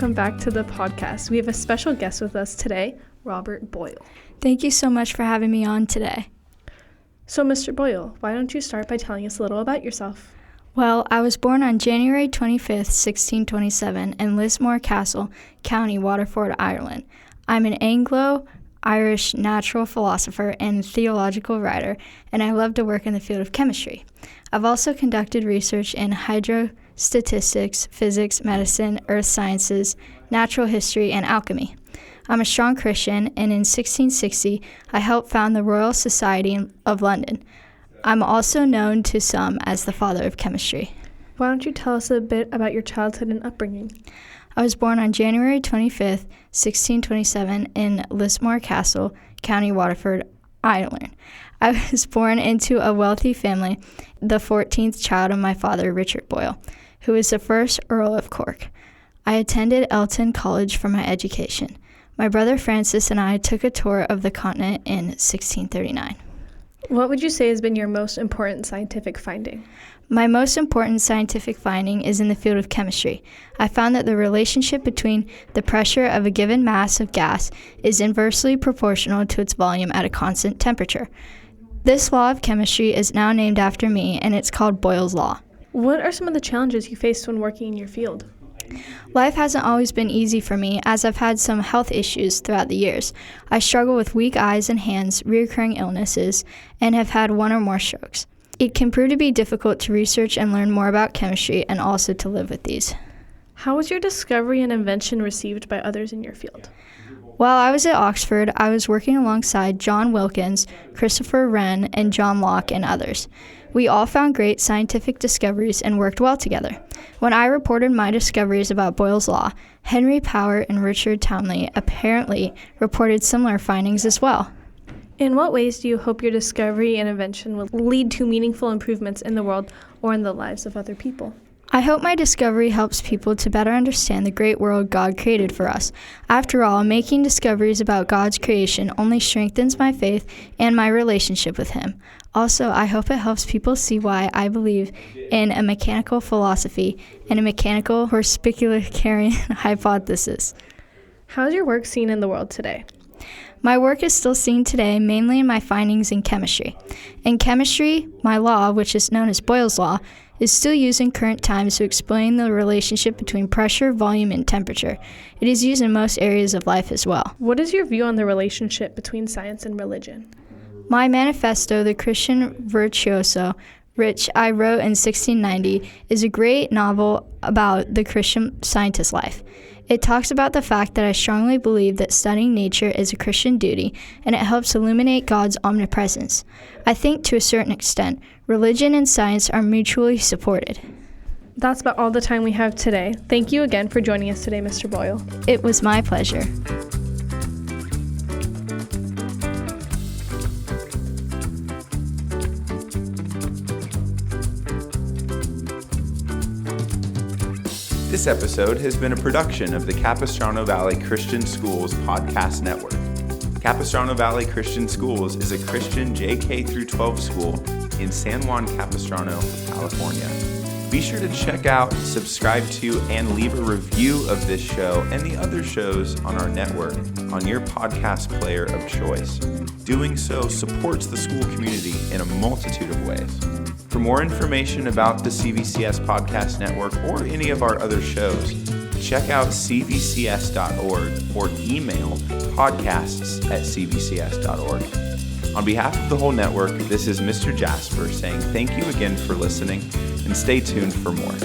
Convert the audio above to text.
welcome back to the podcast. We have a special guest with us today, Robert Boyle. Thank you so much for having me on today. So, Mr. Boyle, why don't you start by telling us a little about yourself? Well, I was born on January 25th, 1627 in Lismore Castle, County Waterford, Ireland. I'm an Anglo-Irish natural philosopher and theological writer, and I love to work in the field of chemistry. I've also conducted research in hydrostatistics, physics, medicine, earth sciences, natural history, and alchemy. I'm a strong Christian, and in 1660, I helped found the Royal Society of London. I'm also known to some as the father of chemistry. Why don't you tell us a bit about your childhood and upbringing? I was born on January 25th, 1627 in Lismore Castle, County Waterford, Ireland. I was born into a wealthy family, the 14th child of my father, Robert Boyle, who was the first Earl of Cork. I attended Eton College for my education. My brother Francis and I took a tour of the continent in 1639. What would you say has been your most important scientific finding? My most important scientific finding is in the field of chemistry. I found that the relationship between the pressure of a given mass of gas is inversely proportional to its volume at a constant temperature. This law of chemistry is now named after me, and it's called Boyle's Law. What are some of the challenges you faced when working in your field? Life hasn't always been easy for me, as I've had some health issues throughout the years. I struggle with weak eyes and hands, recurring illnesses, and have had one or more strokes. It can prove to be difficult to research and learn more about chemistry and also to live with these. How was your discovery and invention received by others in your field? While I was at Oxford, I was working alongside John Wilkins, Christopher Wren, and John Locke, and others. We all found great scientific discoveries and worked well together. When I reported my discoveries about Boyle's Law, Henry Power and Richard Townley apparently reported similar findings as well. In what ways do you hope your discovery and invention will lead to meaningful improvements in the world or in the lives of other people? I hope my discovery helps people to better understand the great world God created for us. After all, making discoveries about God's creation only strengthens my faith and my relationship with Him. Also, I hope it helps people see why I believe in a mechanical philosophy and a mechanical perspicularian hypothesis. How is your work seen in the world today? My work is still seen today mainly in my findings in chemistry. In chemistry, my law, which is known as Boyle's Law, is still used in current times to explain the relationship between pressure, volume, and temperature. It is used in most areas of life as well. What is your view on the relationship between science and religion? My manifesto, The Christian Virtuoso, which I wrote in 1690, is a great novel about the Christian scientist's life. It talks about the fact that I strongly believe that studying nature is a Christian duty, and it helps illuminate God's omnipresence. I think, to a certain extent, religion and science are mutually supported. That's about all the time we have today. Thank you again for joining us today, Mr. Boyle. It was my pleasure. This episode has been a production of the Capistrano Valley Christian Schools Podcast Network. Capistrano Valley Christian Schools is a Christian JK-12 school in San Juan Capistrano, California. Be sure to check out, subscribe to, and leave a review of this show and the other shows on our network on your podcast player of choice. Doing so supports the school community in a multitude of ways. For more information about the CVCS Podcast Network or any of our other shows, check out cvcs.org or email podcasts@cvcs.org. On behalf of the whole network, this is Mr. Jasper saying thank you again for listening and stay tuned for more.